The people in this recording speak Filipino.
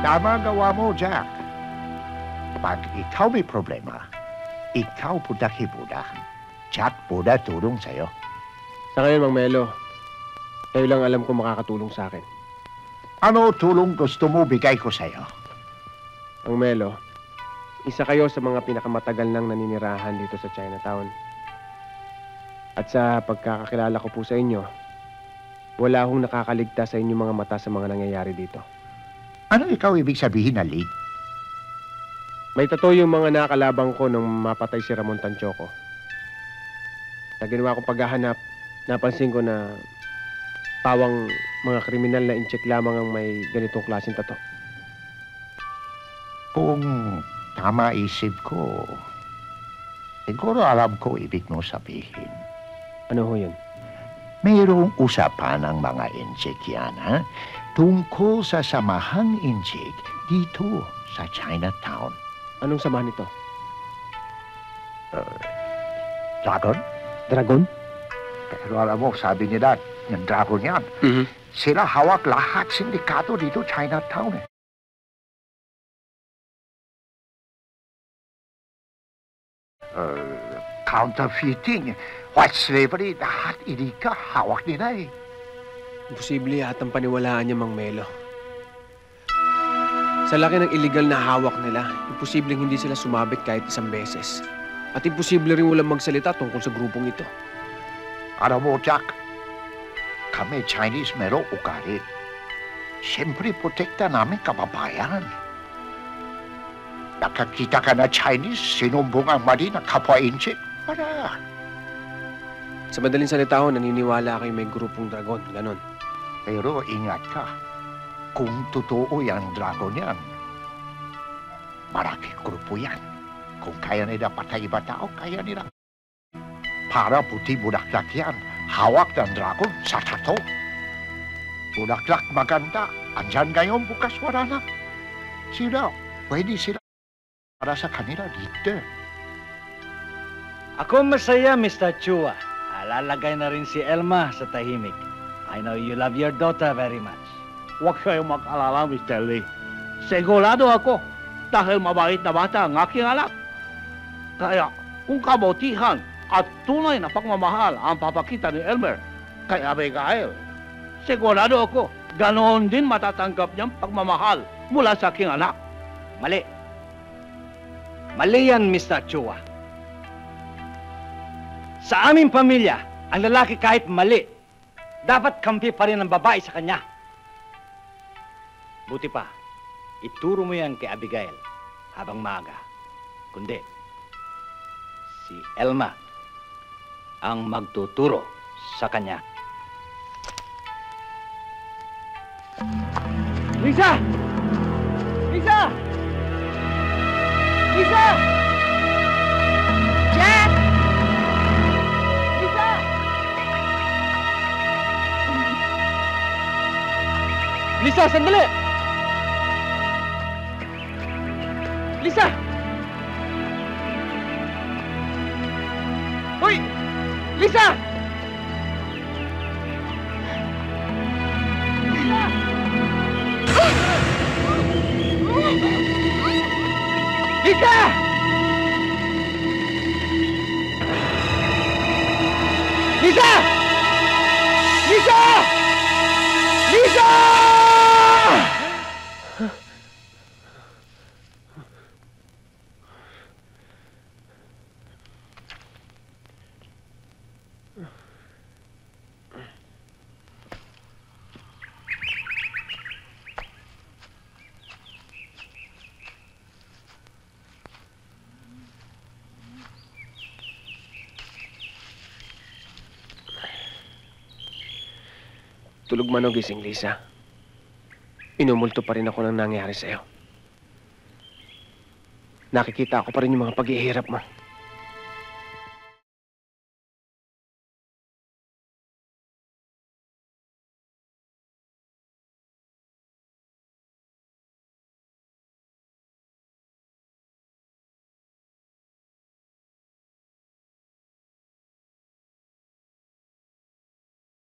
Tama gawa mo, Jack. Pag ikaw may problema, ikaw pudak-hibuda. Jack Buda tulong sa'yo. Sa ngayon, Mang Melo, kayo lang alam kung makakatulong sa akin. Ano tulong gusto mo bigay ko sa'yo? Mang Melo, isa kayo sa mga pinakamatagal nang naninirahan dito sa Chinatown. At sa pagkakakilala ko po sa inyo, wala akong nakakaligtas sa inyong mga mata sa mga nangyayari dito. Ano ikaw ibig sabihin na lead? May tattoo yung mga nakakalabang ko nung mapatay si Ramon Tanchoco. Sa ginawa kong paghahanap, napansin ko na pawang mga kriminal na incheck lamang ang may ganitong klaseng tattoo. Kung tama isip ko, siguro alam ko ibig mo sabihin. Ano ho yun? Mayroong usapan ng mga incheck yan, ha? Tungkol sa samahang incheck dito sa Chinatown. Anong samahan nito? Dragon? Dragon? Pero alam mo, sabi nila, yung dragon yan, sila hawak lahat sindikato dito Chinatown, eh. Counterfeiting, white slavery, lahat ilika, hawak nila, eh. Imposible yatang paniwalaan niya, Mang Melo. Sa laki ng illegal na hawak nila, imposibleng hindi sila sumabit kahit isang beses. At imposible rin walang magsalita tungkol sa grupong ito. Alam mo, Jack, kami Chinese merong ugali. Siyempre, protekta namin kababayan. Nakakita ka na Chinese, sinumbong ang mali ng kapwa-incheck. Para. Sa madaling salita ho, naniniwala kayo may grupong dragon, ganon. Pero ingat ka. Kung totoo yan, dragon yan, maraming grupo yan. Kung kaya nila patay iba tao, kaya nila. Para puti bulaklak yan, hawak ng dragon sa tato. Bulaklak maganda, andyan ngayon, bukas wala na. Sila, pwede sila para sa kanila dito. Ako masaya, Mr. Chua. Lalagay na rin si Elma sa tahimik. I know you love your daughter very much. Huwag kayong mag-alala, Mr. Lee. Sigurado ako dahil mabait na bata ang aking anak. Kaya kung kabutihan at tunay na pagmamahal ang papakita ni Elmer kay Abigail, sigurado ako ganoon din matatanggap niyang pagmamahal mula sa aking anak. Mali. Mali yan, Mr. Chua. Sa aming pamilya, ang lalaki kahit mali, dapat kampi pa rin ang babae sa kanya. Buti pa, ituro mo yan kay Abigail habang maaga. Kundi, si Elma ang magtuturo sa kanya. Lisa! Lisa! Lisa! Jack! Lisa! Lisa, sandali! Lisa! Hoy! Lisa! Lisa! Lisa! Lisa! Lisa! Lisa! Tulog man o gising, Lisa. Inumulto pa rin ako ng nangyari sa'yo. Nakikita ko pa rin yung mga paghihirap mo.